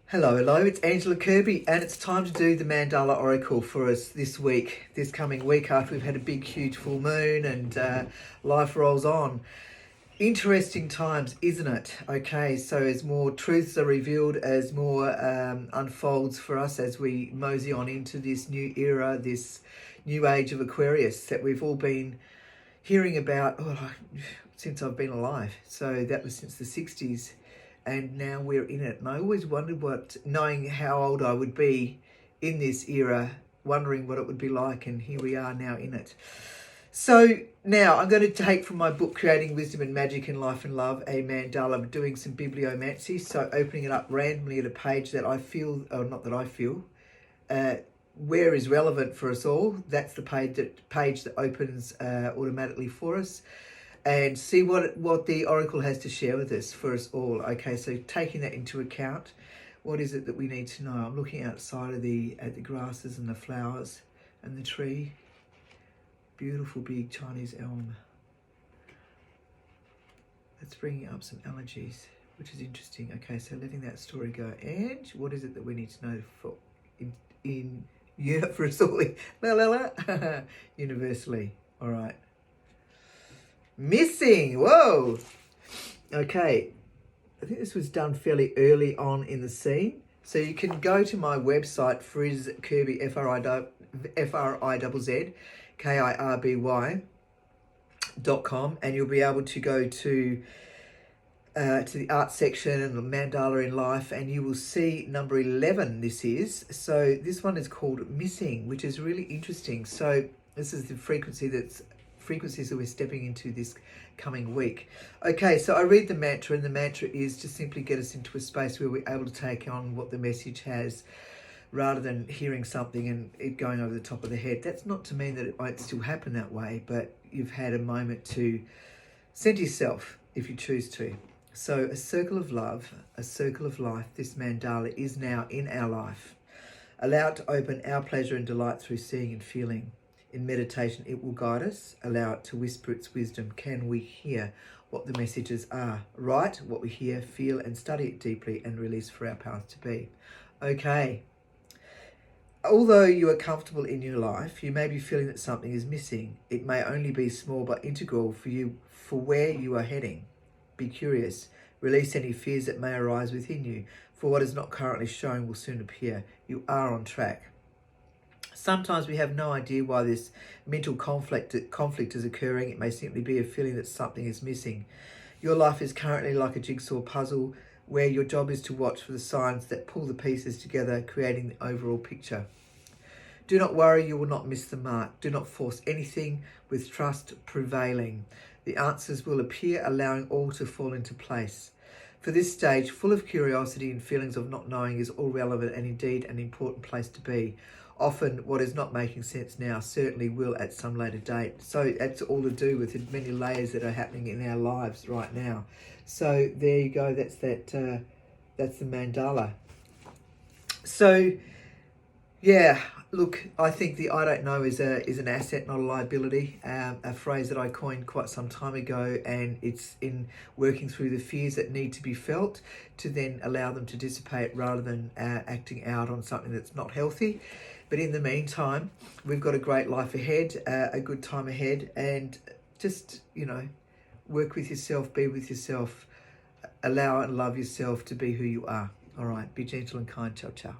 Hello, it's Angela Kirby, and it's time to do the Mandala Oracle for us this week, this coming week after we've had a big, huge full moon and life rolls on. Interesting times, isn't it? Okay, so as more truths are revealed, as more unfolds for us as we mosey on into this new era, this new age of Aquarius that we've all been hearing about since I've been alive. So that was since the 60s. And now we're in it. And I always wondered knowing how old I would be in this era, wondering what it would be like, and here we are now in it. So now I'm going to take from my book, Creating Wisdom and Magic in Life and Love, a mandala, doing some bibliomancy. So opening it up randomly at a page that I feel, or not that I feel, where is relevant for us all. That's the page that opens automatically for us. And see what the Oracle has to share with us for us all. Okay, so taking that into account, what is it that we need to know? I'm looking outside of at the grasses and the flowers and the tree. Beautiful big Chinese elm. That's bringing up some allergies, which is interesting. Okay, so letting that story go. And what is it that we need to know for for us all? Universally. All right. Missing. Whoa. Okay. I think this was done fairly early on in the scene. So you can go to my website, frizzkirby, frizzkirby.com, and you'll be able to go to the art section and the mandala in life, and you will see number 11 this is. So this one is called Missing, which is really interesting. So this is the frequencies that we're stepping into this coming week. Okay, so I read the mantra, and the mantra is to simply get us into a space where we're able to take on what the message has, rather than hearing something and it going over the top of the head. That's not to mean that it won't still happen that way, but you've had a moment to center yourself if you choose to. So a circle of love, a circle of life, this mandala is now in our life. Allow it to open our pleasure and delight through seeing and feeling. In meditation, it will guide us. Allow it to whisper its wisdom. Can we hear what the messages are? Write what we hear, feel, and study it deeply, and release for our path to be. Okay. Although you are comfortable in your life, you may be feeling that something is missing. It may only be small but integral for you for where you are heading. Be curious. Release any fears that may arise within you, for what is not currently shown will soon appear. You are on track. Sometimes we have no idea why this mental conflict is occurring. It may simply be a feeling that something is missing. Your life is currently like a jigsaw puzzle where your job is to watch for the signs that pull the pieces together, creating the overall picture. Do not worry, you will not miss the mark. Do not force anything, with trust prevailing. The answers will appear, allowing all to fall into place. For this stage, full of curiosity and feelings of not knowing, is all relevant and indeed an important place to be. Often what is not making sense now certainly will at some later date. So that's all to do with the many layers that are happening in our lives right now. So there you go. That's the mandala. So yeah, look, I think the I don't know is an asset, not a liability. A phrase that I coined quite some time ago, and it's in working through the fears that need to be felt to then allow them to dissipate rather than acting out on something that's not healthy. But in the meantime, we've got a great life ahead, a good time ahead, and just, work with yourself, be with yourself, allow and love yourself to be who you are. All right, be gentle and kind. Ciao, ciao.